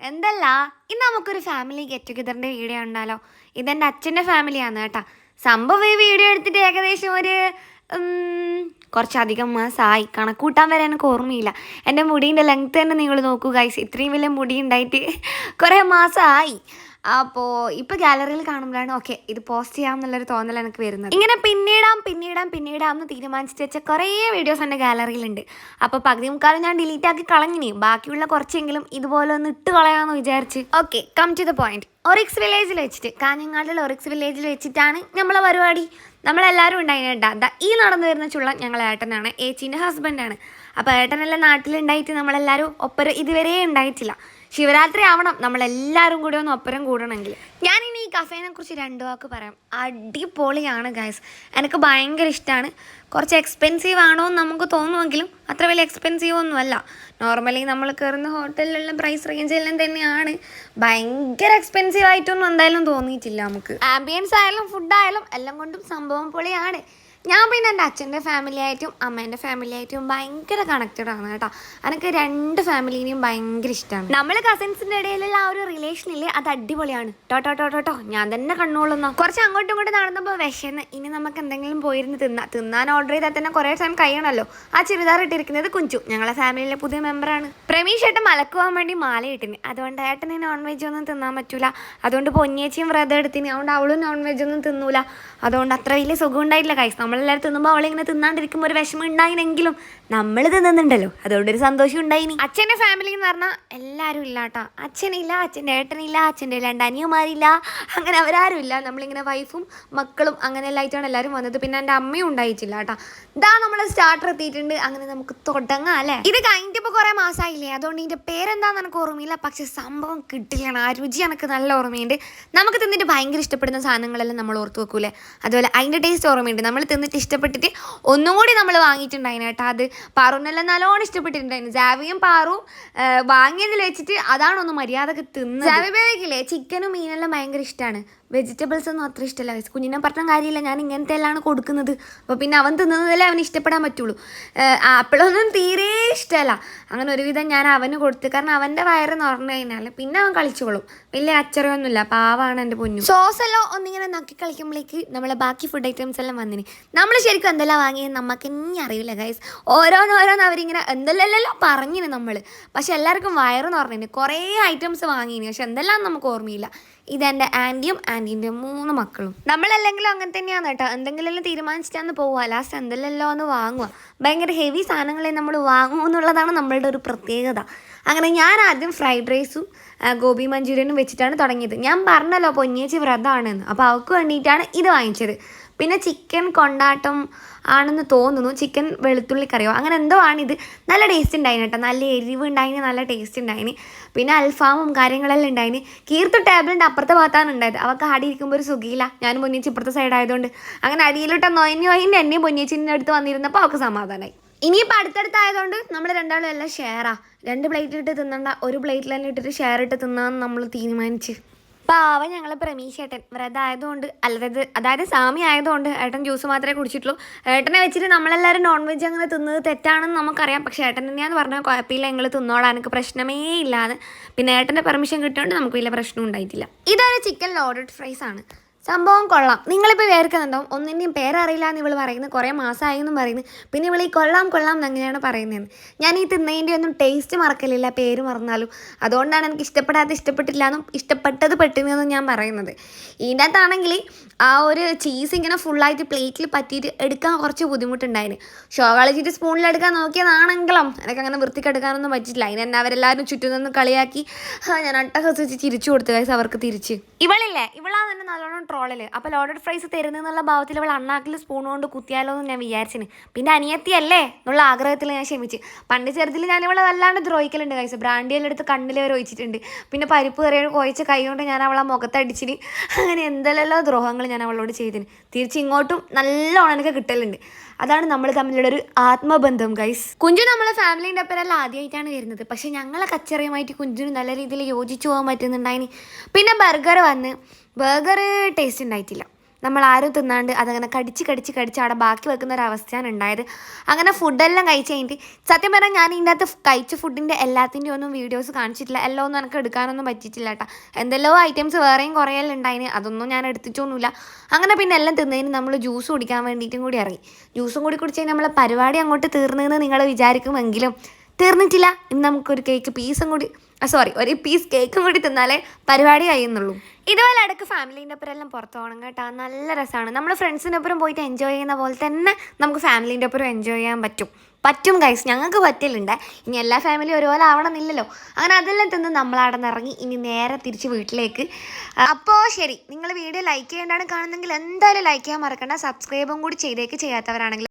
എന്തല്ല ഇന്ന് നമുക്കൊരു ഫാമിലി ഗെറ്റ് ടുഗദറിൻ്റെ വീഡിയോ ഉണ്ടല്ലോ. ഇതെൻ്റെ അച്ഛൻ്റെ ഫാമിലിയാണ് കേട്ടോ. സംഭവം ഈ വീഡിയോ എടുത്തിട്ട് ഏകദേശം ഒരു കുറച്ചധികം മാസമായി. കണക്കൂട്ടാൻ വരെ എനിക്ക് ഓർമ്മയില്ല. എൻ്റെ മുടീൻ്റെ ലെങ്ത്ത് തന്നെ നിങ്ങൾ നോക്കൂ ഗൈസ്. ഇത്രയും വലിയ മുടി ഉണ്ടായിട്ട് കുറേ മാസമായി. അപ്പോൾ ഇപ്പോൾ ഗാലറിയിൽ കാണുമ്പോഴാണ് ഓക്കെ ഇത് പോസ്റ്റ് ചെയ്യാമെന്നുള്ളൊരു തോന്നൽ എനിക്ക് വരുന്നത്. ഇങ്ങനെ പിന്നീടാന്ന് തീരുമാനിച്ചിട്ട് വെച്ച കുറേ വീഡിയോസ് എൻ്റെ ഗാലറിയിലുണ്ട്. അപ്പോൾ പകുതി മുക്കാലും ഞാൻ ഡിലീറ്റ് ആക്കി കളഞ്ഞിനി. ബാക്കിയുള്ള കുറച്ചെങ്കിലും ഇതുപോലെ ഒന്ന് ഇട്ട് കളയാമെന്ന് വിചാരിച്ച്. Okay, come to the point. Orix വില്ലേജിൽ വെച്ചിട്ട്, കാഞ്ഞങ്ങാടിലുള്ള ഒറിക്സ് വില്ലേജിൽ വെച്ചിട്ടാണ് നമ്മളെ പരിപാടി. നമ്മളെല്ലാവരും ഉണ്ടായിട്ടാ. ഈ നടന്നു വരുന്ന ചുള്ള ഞങ്ങളെ ഏട്ടനാണ്, ഏച്ചീൻ്റെ ഹസ്ബൻഡാണ്. അപ്പോൾ ഏട്ടനെല്ലാം നാട്ടിലുണ്ടായിട്ട് നമ്മളെല്ലാവരും ഒപ്പരം ഇതുവരെ ഉണ്ടായിട്ടില്ല. ശിവരാത്രി ആവണം നമ്മളെല്ലാവരും കൂടി ഒന്ന് ഒപ്പരം കൂടണമെങ്കിൽ. ഞാനിനി ഈ കഫേനെ കുറിച്ച് 2 വാക്ക് പറയാം. അടിപൊളിയാണ് ഗൈസ്, എനിക്ക് ഭയങ്കര ഇഷ്ടമാണ്. കുറച്ച് എക്സ്പെൻസീവ് ആണോ എന്ന് നമുക്ക് തോന്നുമെങ്കിലും അത്ര വലിയ എക്സ്പെൻസീവ് ഒന്നുമല്ല. നോർമലി നമ്മൾ കയറുന്ന ഹോട്ടലിലുള്ള പ്രൈസ് റേഞ്ചെല്ലാം തന്നെയാണ്. ഭയങ്കര എക്സ്പെൻസീവ് ആയിട്ടൊന്നും എന്തായാലും തോന്നിയിട്ടില്ല നമുക്ക്. ആംബിയൻസ് ആയാലും ഫുഡായാലും എല്ലാം കൊണ്ടും സംഭവം പൊളിയാണ്. ഞാൻ പിന്നെ എൻ്റെ അച്ഛൻ്റെ ഫാമിലി ആയിട്ടും അമ്മേൻ്റെ ഫാമിലി ആയിട്ടും ഭയങ്കര കണക്റ്റഡ് ആണ് കേട്ടോ. എനിക്ക് 2 ഫാമിലീനെയും ഭയങ്കര ഇഷ്ടമാണ്. നമ്മൾ കസിൻസിൻ്റെ ഇടയിലുള്ള ആ ഒരു റിലേഷനില്ലേ, അത് അടിപൊളിയാണ്. ടോട്ടോ ഞാൻ തന്നെ കണ്ണോളുന്നു. കുറച്ച് അങ്ങോട്ടും ഇങ്ങോട്ടും നടന്നപ്പോൾ വിശന്ന് ഇനി നമുക്ക് എന്തെങ്കിലും പോയിരുന്ന് തിന്നാൻ ഓർഡർ ചെയ്താൽ തന്നെ കുറേ ടൈം കഴിയണമല്ലോ. ആ ചുരിദാർ ഇട്ടിരിക്കുന്നത് കുഞ്ചു, ഞങ്ങളെ ഫാമിലിയിലെ പുതിയ മെമ്പറാണ്. പ്രമീഷ് ഏട്ടൻ മലക്കുവാൻ വേണ്ടി മാല ഇട്ടിന്. അതുകൊണ്ട് ഏട്ടന് നോൺ വെജ് ഒന്നും തിന്നാൻ പറ്റൂല. അതുകൊണ്ട് പൊന്നിയേച്ചിയും വ്രതം എടുത്തിന്. അതുകൊണ്ട് അവളും നോൺ വെജ് ഒന്നും തിന്നൂല. അതുകൊണ്ട് അത്ര വലിയ സുഖം ഉണ്ടായിട്ടില്ല കൈസ്. നമ്മളെല്ലാവരും തിന്നുമ്പോൾ അവളിങ്ങനെ തിന്നാണ്ടിരിക്കുമ്പോൾ ഒരു വിഷമം ഉണ്ടായിനെങ്കിലും നമ്മൾ തിന്നുന്നുണ്ടല്ലോ, അതുകൊണ്ടൊരു സന്തോഷം ഉണ്ടായിനി. അച്ഛൻ്റെ ഫാമിലി എന്ന് പറഞ്ഞാൽ എല്ലാവരും ഇല്ല കേട്ടോ. അച്ഛനില്ല, അച്ഛൻ്റെ ഏട്ടനില്ല, അച്ഛൻ്റെ 2 അനിയന്മാരില്ല, അങ്ങനെ അവരാരും ഇല്ല. നമ്മളിങ്ങനെ വൈഫും മക്കളും അങ്ങനെ എല്ലായിട്ടാണ് എല്ലാവരും വന്നത്. പിന്നെ എൻ്റെ അമ്മയും ഉണ്ടായിട്ടില്ല കേട്ടോ. ഇതാ നമ്മൾ സ്റ്റാർട്ടർ എത്തിയിട്ടുണ്ട്. അങ്ങനെ നമുക്ക് തുടങ്ങാം അല്ലേ. ഇത് കഴിഞ്ഞിട്ട് ഇപ്പോൾ കുറേ മാസമായില്ലേ, അതുകൊണ്ട് ഇതിൻ്റെ പേരെന്താണെന്ന് എനിക്ക് ഓർമ്മയില്ല. പക്ഷെ സംഭവം കിട്ടിയാണ്. ആ രുചി എനിക്ക് നല്ല ഓർമ്മയുണ്ട്. നമുക്ക് തിന്നിട്ട് ഭയങ്കര ഇഷ്ടപ്പെടുന്ന സാധനങ്ങളെല്ലാം നമ്മൾ ഓർത്ത് വെക്കൂലേ, അതുപോലെ അതിൻ്റെ ടേസ്റ്റ് ഓർമ്മയുണ്ട്. നമ്മൾ തിന്നിട്ട് ഇഷ്ടപ്പെട്ടിട്ട് ഒന്നും കൂടി നമ്മൾ വാങ്ങിയിട്ടുണ്ടായിരുന്നു കേട്ടോ. അത് പാറുന്നെല്ലാം നല്ലോണം ഇഷ്ടപ്പെട്ടിട്ടുണ്ടായിരുന്നു. ജാവിയും പാറും വാങ്ങിയതിൽ വെച്ചിട്ട് അതാണ് ഒന്ന് മര്യാദക്ക് തിന്നത്. ജാവി ബേബിക്കില്ലേ ചിക്കനും മീനെല്ലാം ഭയങ്കര ഇഷ്ടമാണ്. വെജിറ്റബിൾസ് ഒന്നും അത്ര ഇഷ്ടമല്ല. കുഞ്ഞിനെ പറഞ്ഞ കാര്യമില്ല, ഞാൻ ഇങ്ങനത്തെ എല്ലാം കൊടുക്കുന്നത്. അപ്പോൾ പിന്നെ അവൻ തിന്നുന്നതല്ലേ അവന് ഇഷ്ടപ്പെടാൻ പറ്റുള്ളൂ. ആപ്പിളൊന്നും തീരെ ഇഷ്ടമല്ല. അങ്ങനെ ഒരുവിധം ഞാൻ അവന് കൊടുത്ത്, കാരണം അവൻ്റെ വയറ് നിറഞ്ഞു കഴിഞ്ഞാൽ പിന്നെ അവൻ കളിച്ചോളും. വലിയ അച്ചറയൊന്നുമില്ല, പാവാണ് എൻ്റെ പൊന്നു. സോസെല്ലാം ഒന്നിങ്ങനെ നക്കി കളിക്കുമ്പോഴേക്ക് നമ്മളെ ബാക്കി ഫുഡ് ഐറ്റംസ് എല്ലാം വന്നിന്. നമ്മൾ ശരിക്കും എന്തെല്ലാം വാങ്ങിയത് നമുക്ക് ഇനി അറിയില്ല ഗൈസ്. ഓരോന്നോരോന്ന് അവരിങ്ങനെ എന്തെല്ലാം പറഞ്ഞിന് നമ്മൾ. പക്ഷെ എല്ലാവർക്കും വയറ് നിറഞ്ഞിന്. കുറേ ഐറ്റംസ് വാങ്ങിന്, പക്ഷെ എന്തെല്ലാം നമുക്ക് ഓർമ്മയില്ല. ഇതെൻ്റെ ആൻറ്റിയും ആൻറ്റീൻ്റെ 3 മക്കളും. നമ്മളല്ലെങ്കിലും അങ്ങനെ തന്നെയാണ് കേട്ടോ. എന്തെങ്കിലും തീരുമാനിച്ചിട്ടാന്ന് പോവുക, ലാസ്റ്റ് എന്തെല്ലാം ഒന്ന് വാങ്ങുക. ഭയങ്കര ഹെവി സാധനങ്ങളെ നമ്മൾ വാങ്ങുക എന്നുള്ളതാണ് നമ്മളുടെ ഒരു പ്രത്യേകത. അങ്ങനെ ഞാൻ ആദ്യം ഫ്രൈഡ് റൈസും ഗോബി മഞ്ചൂരിയനും വെച്ചിട്ടാണ് തുടങ്ങിയത്. ഞാൻ പറഞ്ഞല്ലോ പൊന്നിയേച്ചി വ്രതമാണെന്ന്, അപ്പോൾ അവൾക്ക് വേണ്ടിയിട്ടാണ് ഇത് വാങ്ങിച്ചത്. പിന്നെ ചിക്കൻ കൊണ്ടാട്ടം ആണെന്ന് തോന്നുന്നു, ചിക്കൻ വെളുത്തുള്ളി കറിയോ അങ്ങനെ എന്തോ ആണിത്. നല്ല ടേസ്റ്റ് ഉണ്ടായിന് കേട്ടോ, നല്ല എരിവ് ഉണ്ടായിന്, നല്ല ടേസ്റ്റ് ഉണ്ടായിന്. പിന്നെ അൽഫാമും കാര്യങ്ങളെല്ലാം ഉണ്ടായിന്. കീർത്തു ടേബിളിൻ്റെ അപ്പുറത്തെ ഭാഗത്താണ് ഉണ്ടായത്. അവൾക്ക് അടി ഇരിക്കുമ്പോൾ ഒരു സുഖമില്ല. ഞാനും പൊന്നിയേച്ചി ഇപ്പുറത്തെ സൈഡ് ആയതുകൊണ്ട് അങ്ങനെ അടിയിലിട്ട് നൊയിന് എന്നെയും പൊന്നിയേച്ചിൻ്റെ അടുത്ത് വന്നിരുന്നപ്പോൾ അവൾക്ക് സമാധാനമായി. ഇനിയിപ്പോൾ അടുത്തടുത്തായതുകൊണ്ട് നമ്മൾ രണ്ടാളും എല്ലാം ഷെയറാ. 2 പ്ലേറ്റിലിട്ട് തിന്നണ്ട, ഒരു പ്ലേറ്റിലെല്ലാം ഇട്ടിട്ട് ഷെയർ ഇട്ട് തിന്നാന്ന് നമ്മൾ തീരുമാനിച്ച്. പാവം ഞങ്ങൾ പ്രമീഷ് ഏട്ടൻ വ്രതം ആയതുകൊണ്ട്, അതായത് സാമി ആയതുകൊണ്ട് ഏട്ടൻ ജ്യൂസ് മാത്രമേ കുടിച്ചിട്ടുള്ളൂ. ഏട്ടനെ വെച്ചിട്ട് നമ്മളെല്ലാവരും നോൺ വെജ് അങ്ങനെ തിന്നത് തെറ്റാണെന്ന് നമുക്കറിയാം. പക്ഷേ ഏട്ടൻ തന്നെയാന്ന് പറഞ്ഞാൽ കുഴപ്പമില്ല, ഞങ്ങൾ തിന്നോളാം, എനിക്ക് പ്രശ്നമേ ഇല്ലാന്ന്. പിന്നെ ഏട്ടൻ്റെ പെർമിഷൻ കിട്ടിയോണ്ട് നമുക്ക് വലിയ പ്രശ്നം ഉണ്ടായിട്ടില്ല. ഇതൊരു ചിക്കൻ ലോഡഡ് ഫ്രൈസ് ആണ്. സംഭവം കൊള്ളാം. നിങ്ങളിപ്പോൾ വേർക്കുന്നുണ്ടാവും, ഒന്നിൻ്റെയും പേരറിയില്ല എന്ന് ഇവൾ പറയുന്നത്. കുറേ മാസമായി എന്നും പറയുന്നത്. പിന്നെ ഇവൾ ഈ കൊള്ളാം അങ്ങനെയാണ് പറയുന്നതെന്ന്. ഞാൻ ഈ തിന്നതിൻ്റെ ഒന്നും ടേസ്റ്റ് മറക്കലില്ല, പേര് മറന്നാലും. അതുകൊണ്ടാണ് എനിക്ക് ഇഷ്ടപ്പെട്ടില്ല എന്നും ഇഷ്ടപ്പെട്ടത് പെട്ടെന്നെന്നും ഞാൻ പറയുന്നത്. ഇതിൻ്റെ അകത്താണെങ്കിൽ ആ ഒരു ചീസ് ഇങ്ങനെ ഫുള്ളായിട്ട് പ്ലേറ്റിൽ പറ്റിയിട്ട് എടുക്കാൻ കുറച്ച് ബുദ്ധിമുട്ടുണ്ടായിരുന്നു. ഷോ കളിച്ചിട്ട് സ്പൂണിലെടുക്കാൻ നോക്കിയതാണെങ്കിലും എനിക്ക് അങ്ങനെ വൃത്തിക്കെടുക്കാനൊന്നും പറ്റിയിട്ടില്ല. അതിനെന്നെ അവരെല്ലാവരും ചുറ്റും നിന്ന് കളിയാക്കി ഞാൻ അട്ടഹസിച്ച് ചിരിച്ചു കൊടുത്തു ഗൈസ് അവർക്ക് തിരിച്ച്. ഇവളാണ് തന്നെ നല്ലോണം ട്രോളിൽ. അപ്പോൾ ലോഡഡ് ഫ്രൈസ് തരുന്നെന്നുള്ള ഭാവത്തിൽ അവൾ അണ്ണാക്കിൽ സ്പൂൺ കൊണ്ട് കുത്തിയാലോ എന്ന് ഞാൻ വിചാരിച്ചിന്. പിന്നെ അനിയത്തിയല്ലേ എന്നുള്ള ആഗ്രഹത്തിൽ ഞാൻ ക്ഷമിച്ച്. പണ്ട് ചെറുതിൽ ഞാൻ ഇവളെ വല്ലാണ്ട് ദ്രോഹിക്കലുണ്ട് ഗൈസ്. ബ്രാൻഡിയെല്ലാം എടുത്ത് കണ്ണിൽ വരെ ഒഴിച്ചിട്ടുണ്ട്. പിന്നെ പരിപ്പ് കറിയോട് കുഴച്ച കൈ കൊണ്ട് ഞാൻ അവളെ മുഖത്തടിച്ചിന്. അങ്ങനെ എന്തെല്ലാം ദ്രോഹങ്ങൾ ഞാൻ അവളോട് ചെയ്തിന്. തിരിച്ചിങ്ങോട്ടും നല്ലോണം എനിക്ക് കിട്ടലുണ്ട്. അതാണ് നമ്മൾ തമ്മിലുള്ള ഒരു ആത്മബന്ധം ഗൈസ്. കുഞ്ചു നമ്മളെ ഫാമിലീൻ്റെ ഒപ്പരെല്ലാം ആദ്യമായിട്ടാണ് വരുന്നത്. പക്ഷേ ഞങ്ങളെ കച്ചറിയുമായിട്ട് കുഞ്ചുന് നല്ല രീതിയിൽ യോജിച്ചു പോകാൻ പറ്റുന്നുണ്ടായിന്. പിന്നെ ബർഗർ വന്ന് ബർഗർ ടേസ്റ്റ് ഉണ്ടായിട്ടില്ല. നമ്മൾ ആരും തിന്നാണ്ട് അതങ്ങനെ കടിച്ച് അവിടെ ബാക്കി വെക്കുന്ന ഒരു അവസ്ഥയാണ് ഉണ്ടായത്. അങ്ങനെ ഫുഡെല്ലാം കഴിച്ച് കഴിഞ്ഞിട്ട് സത്യം പറഞ്ഞാൽ ഞാൻ ഇതിൻ്റെ അകത്ത് കഴിച്ച ഫുഡിൻ്റെ എല്ലാത്തിൻ്റെ ഒന്നും വീഡിയോസ് കാണിച്ചിട്ടില്ല. എല്ലാം ഒന്നും എനിക്ക് എടുക്കാനൊന്നും പറ്റിയിട്ടില്ല കേട്ടോ. എന്തെല്ലോ ഐറ്റംസ് വേറെയും കുറേയെല്ലാം ഉണ്ടായിന്, അതൊന്നും ഞാൻ എടുത്തിട്ടൊന്നുമില്ല. അങ്ങനെ പിന്നെ എല്ലാം തിന്നതിന് നമ്മൾ ജ്യൂസ് കുടിക്കാൻ വേണ്ടിയിട്ടും കൂടി ഇറങ്ങി. ജ്യൂസും കൂടി കുടിച്ച് കഴിഞ്ഞാൽ നമ്മളെ പരിപാടി അങ്ങോട്ട് തീർന്നെന്ന് നിങ്ങൾ വിചാരിക്കുമെങ്കിലും തീർന്നിട്ടില്ല. ഇനി നമുക്കൊരു കേക്ക് പീസും കൂടി ഒരു പീസ് കേക്കും കൂടി തിന്നാലേ പരിപാടി കഴിയുന്നുള്ളൂ. ഇതുപോലെ ഇടയ്ക്ക് ഫാമിലീൻ്റെ ഒപ്പം എല്ലാം പുറത്ത് പോകണം കേട്ടോ. നല്ല രസമാണ്. നമ്മൾ ഫ്രണ്ട്സിൻ്റെ ഒപ്പം പോയിട്ട് എൻജോയ് ചെയ്യുന്ന പോലെ തന്നെ നമുക്ക് ഫാമിലീൻ്റെ ഒപ്പം എൻജോയ് ചെയ്യാൻ പറ്റും ഗൈസ്. ഞങ്ങൾക്ക് പറ്റലുണ്ട്. ഇനി എല്ലാ ഫാമിലിയും ഒരുപോലെ ആവണമെന്നില്ലല്ലോ. അങ്ങനെ അതെല്ലാം തിന്ന് നമ്മളവിടെ നിന്ന് ഇറങ്ങി ഇനി നേരെ തിരിച്ച് വീട്ടിലേക്ക്. അപ്പോൾ ശരി, നിങ്ങൾ വീഡിയോ ലൈക്ക് ചെയ്യേണ്ടതാണ് കാണുന്നെങ്കിൽ എന്തായാലും ലൈക്ക് ചെയ്യാൻ മറക്കണ്ട. സബ്സ്ക്രൈബും കൂടി ചെയ്തേക്ക് ചെയ്യാത്തവരാണെങ്കിൽ.